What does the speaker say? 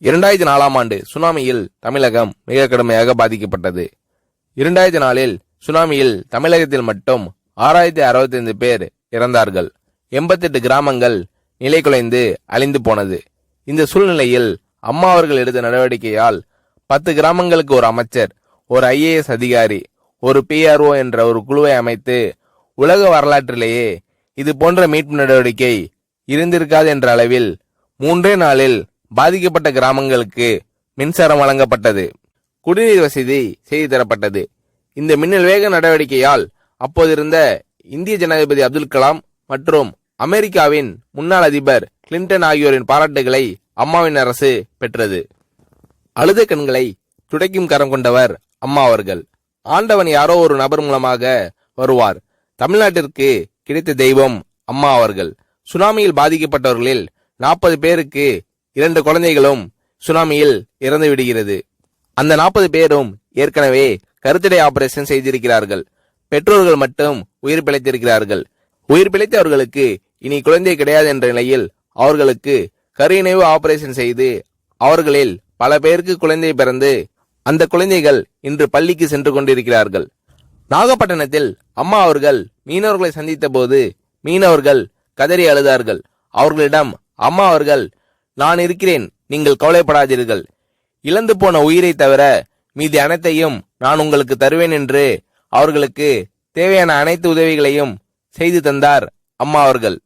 2004ஆம் ஆண்டு சுனாமியில் தமிழகம் மிக கடுமையாக பாதிக்கப்பட்டது. 2004இல் சுனாமியில் தமிழகத்தில் மட்டும் 6065 பேர் இறந்தார்கள். 88 கிராமங்கள் நிலைகுலைந்து அழிந்து போனது. இந்த சூழ்நிலையில் அம்மா அவர்கள் எடுத்த நடவடிக்கையால் 10 கிராமங்களுக்கு ஒரு அமைச்சர், ஒரு IAS அதிகாரி, ஒரு PRO என்ற ஒரு குழுவை அமைத்து உலக வரலாற்றிலேயே இது போன்ற மீட்பு நடவடிக்கை இருந்திருக்காது என்ற அளவில் 3 நாளில் பாதிக்கப்பட்ட கிராமங்களுக்கு மின்சாரம் வழங்கப்பட்டது. குடிநீர் வசதி செய்து தரப்பட்டது. இந்த மின்னல் வேக நடவடிக்கையால் அப்போதிருந்த இந்திய ஜனாதிபதி அப்துல் கலாம் மற்றும் அமெரிக்காவின் முன்னாள் அதிபர் கிளின்டன் ஆகியோரின் பாராட்டுகளை அம்மாவின் அரசு பெற்றது. அழுத கண்களை துடைக்கும் கரம் கொண்டவர் அம்மா அவர்கள். ஆண்டவன் யாரோ ஒரு நபர் மூலமாக வருவார். தமிழ்நாட்டிற்கு கிடைத்த தெய்வம் அம்மா அவர்கள். சுனாமியில் பாதிக்கப்பட்டவர்களில் 40 பேருக்கு 2 குழந்தைகளும் சுனாமியில் இறந்து விடுகிறது. அந்த 40 பேரும் ஏற்கனவே கருத்தடை ஆபரேஷன் செய்திருக்கிறார்கள். பெற்றோர்கள் மட்டும் உயிர் பிழைத்திருக்கிறார்கள். உயிர் பிழைத்தவர்களுக்கு இனி குழந்தை கிடையாது என்ற நிலையில் அவர்களுக்கு கருணைவு ஆபரேஷன் செய்து அவர்களில் பல பேருக்கு குழந்தை பிறந்து அந்த குழந்தைகள் இன்று பள்ளிக்கு சென்று கொண்டிருக்கிறார்கள். நாகப்பட்டினத்தில் அம்மா அவர்கள் மீனவர்களை சந்தித்த போது மீனவர்கள் கதறி அழுதார்கள். அவர்களிடம் அம்மா அவர்கள், நான் இருக்கிறேன், நீங்கள் கவலைப்படாதீர்கள், இழந்து போன உயிரை தவிர மீதி அனைத்தையும் நான் உங்களுக்கு தருவேன் என்று அவர்களுக்கு தேவையான அனைத்து உதவிகளையும் செய்து தந்தார் அம்மா அவர்கள்.